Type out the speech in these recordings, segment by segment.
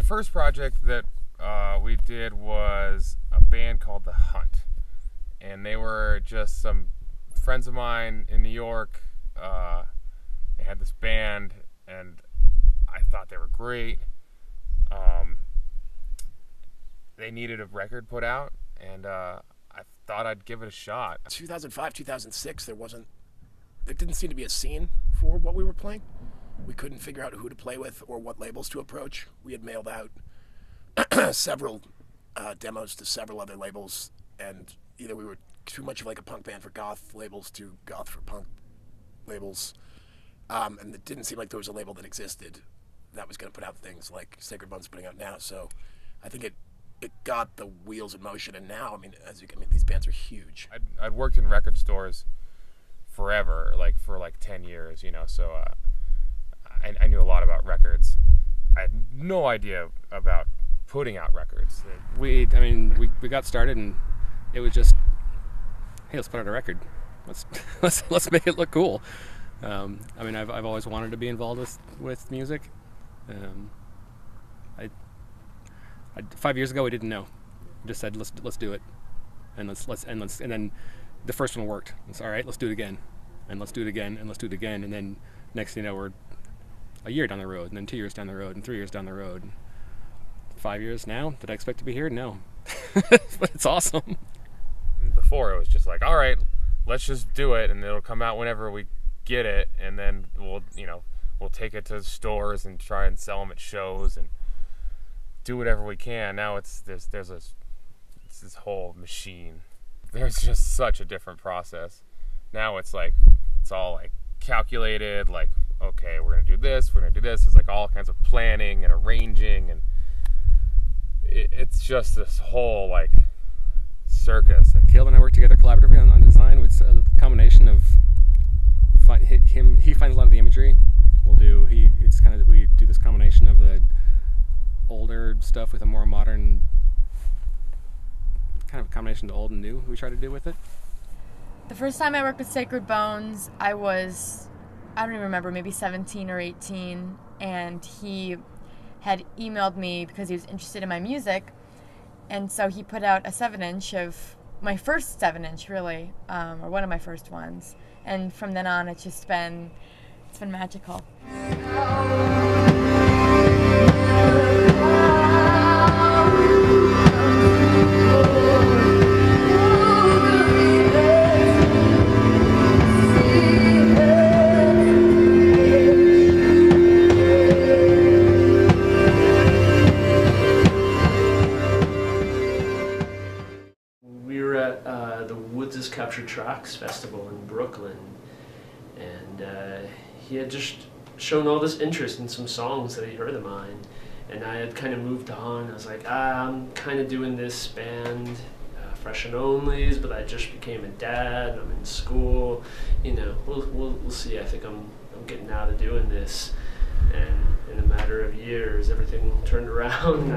first project that we did was a band called The Hunt, and they were just some friends of mine in New York. They had this band, and I thought they were great. They needed a record put out, and I thought I'd give it a shot. 2005, 2006, there didn't seem to be a scene for what we were playing. We couldn't figure out who to play with or what labels to approach. We had mailed out several demos to several other labels, and either we were too much of like a punk band for goth labels, too goth for punk labels, and it didn't seem like there was a label that existed that was going to put out things like Sacred Bones putting out now. So I think it got the wheels in motion, and now, I mean, these bands are huge. I'd worked in record stores forever, for 10 years, so I knew a lot about records. I had no idea about putting out records. We got started, and it was just, hey, let's put out a record. Let's make it look cool. I've always wanted to be involved with music. 5 years ago, I didn't know. I just said let's do it, and and then the first one worked. It's all right. Let's do it again, and let's do it again, and let's do it again, and then next thing you know, we're a year down the road, and then 2 years down the road, and 3 years down the road. 5 years now. Did I expect to be here? No, but it's awesome. Before it was just like, all right, let's just do it, and it'll come out whenever we get it, and then we'll take it to stores and try and sell them at shows and do whatever we can. Now it's this whole machine. There's just such a different process. Now it's all calculated, okay, we're gonna do this, we're gonna do this. It's all kinds of planning and arranging, and it's just this whole circus. And Caleb and I work together collaboratively on design. It's a combination of he finds a lot of the imagery. We do this combination of the older stuff with a more modern kind of combination of old and new we try to do with it. The first time I worked with Sacred Bones, I don't even remember, maybe 17 or 18, and he had emailed me because he was interested in my music, and so he put out a 7-inch of my first 7-inch, really, or one of my first ones, and from then on it's been magical. Captured Tracks Festival in Brooklyn, and he had just shown all this interest in some songs that he heard of mine, and I had kind of moved on. I was like, I'm kind of doing this band, Fresh and Onlys, but I just became a dad, and I'm in school, we'll see. I think I'm getting out of doing this, and in a matter of years, everything turned around.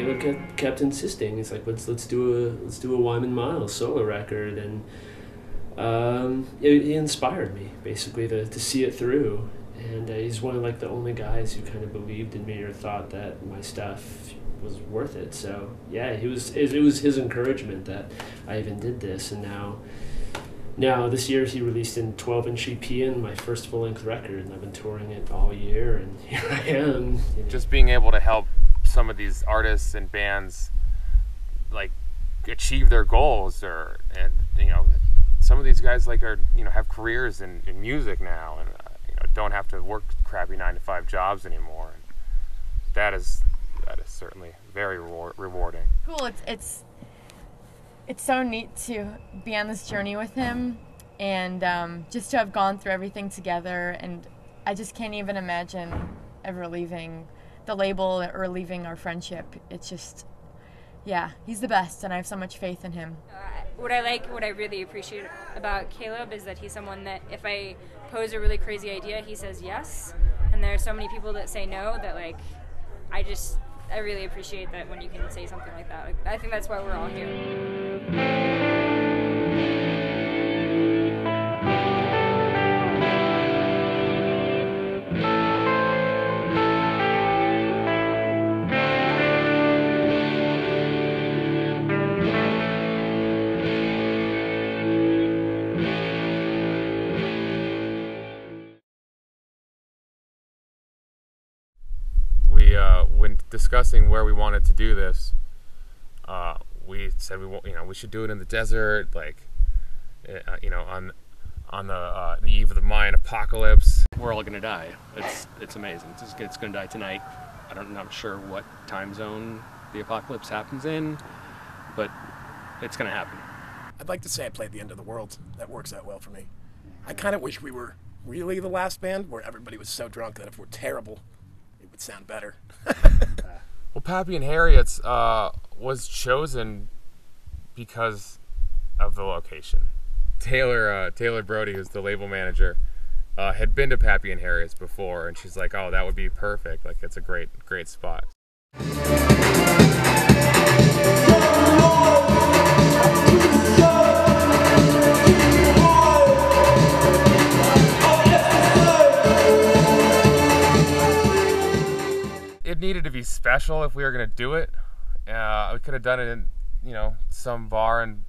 Caleb kept insisting. He's like, let's do a Wyman Miles solo record, and he inspired me basically to see it through. And he's one of the only guys who kind of believed in me or thought that my stuff was worth it. So yeah, it was his encouragement that I even did this. And now this year he released a 12-inch EP and my first full-length record, and I've been touring it all year, and here I am. Just being able to help some of these artists and bands achieve their goals, some of these guys have careers in music now, and don't have to work crappy 9-to-5 jobs anymore. And that is certainly very rewarding. Cool. It's so neat to be on this journey with him, and just to have gone through everything together. And I just can't even imagine ever leaving the label or leaving our friendship. It's just, yeah, he's the best, and I have so much faith in him. what I really appreciate about Caleb is that he's someone that if I pose a really crazy idea, he says yes. And there are so many people that say no that like, I really appreciate that when you can say something like that. Like, I think that's why we're all here. When discussing where we wanted to do this, we said we should do it in the desert, like on the eve of the Mayan apocalypse. We're all gonna die. It's amazing. It's gonna die tonight. I'm not sure what time zone the apocalypse happens in, but it's gonna happen. I'd like to say I played the end of the world. That works out well for me. I kind of wish we were really the last band where everybody was so drunk that if we're terrible, it would sound better. Well, Pappy and Harriet's was chosen because of the location. Taylor Brody, who's the label manager, had been to Pappy and Harriet's before, and she's like, "Oh, that would be perfect. Like, it's a great spot." It needed to be special if we were gonna do it. We could have done it in, some bar in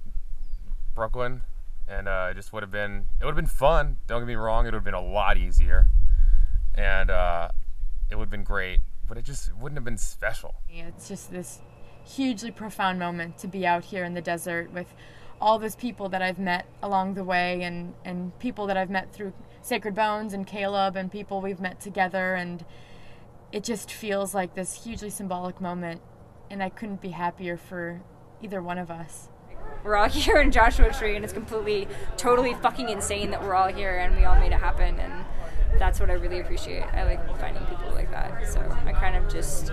Brooklyn, and it would have been fun. Don't get me wrong, it would have been a lot easier, and it would have been great, but it just wouldn't have been special. It's just this hugely profound moment to be out here in the desert with all those people that I've met along the way, and people that I've met through Sacred Bones and Caleb, and people we've met together, and it just feels like this hugely symbolic moment, and I couldn't be happier for either one of us. We're all here in Joshua Tree, and it's totally fucking insane that we're all here and we all made it happen, and that's what I really appreciate. I like finding people like that. So I kind of just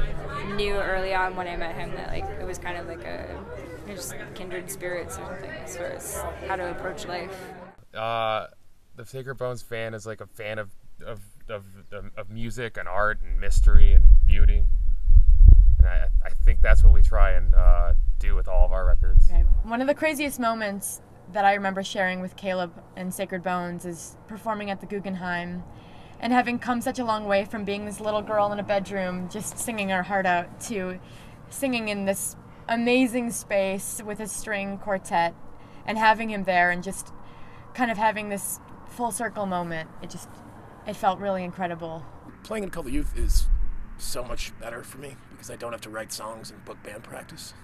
knew early on when I met him that like it was kind of like just kindred spirits or something as far as how to approach life. The Sacred Bones fan is like a fan of music and art and mystery and beauty, and I think that's what we try and do with all of our records. Okay. One of the craziest moments that I remember sharing with Caleb and Sacred Bones is performing at the Guggenheim and having come such a long way from being this little girl in a bedroom just singing our heart out to singing in this amazing space with a string quartet and having him there and just kind of having this full circle moment. It felt really incredible. Playing in Call the Youth is so much better for me because I don't have to write songs and book band practice.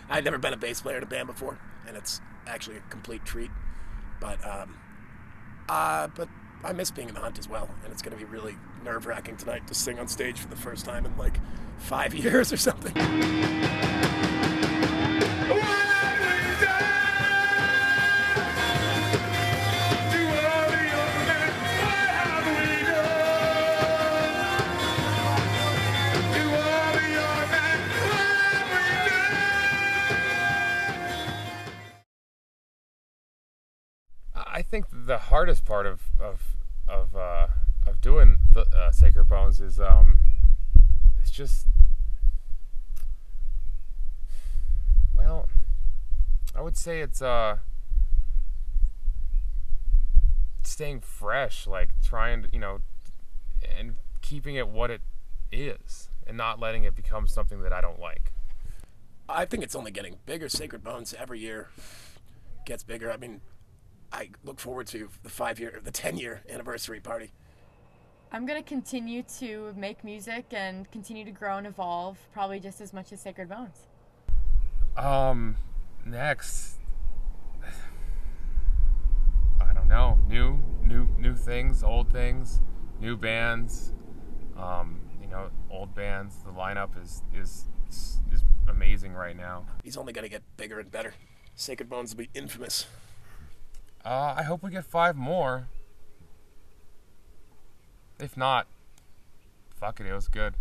I'd never been a bass player in a band before, and it's actually a complete treat. But I miss being in the Hunt as well, and it's going to be really nerve-wracking tonight to sing on stage for the first time in like 5 years or something. I think the hardest part of doing the Sacred Bones is it's just, well, I would say it's staying fresh, like trying to and keeping it what it is and not letting it become something that I don't like. I think it's only getting bigger. Sacred Bones every year gets bigger. I mean, I look forward to the 10-year anniversary party. I'm going to continue to make music and continue to grow and evolve, probably just as much as Sacred Bones. Next, I don't know, new things, old things, new bands, old bands. The lineup is amazing right now. He's only going to get bigger and better. Sacred Bones will be infamous. I hope we get 5 more. If not, fuck it, it was good.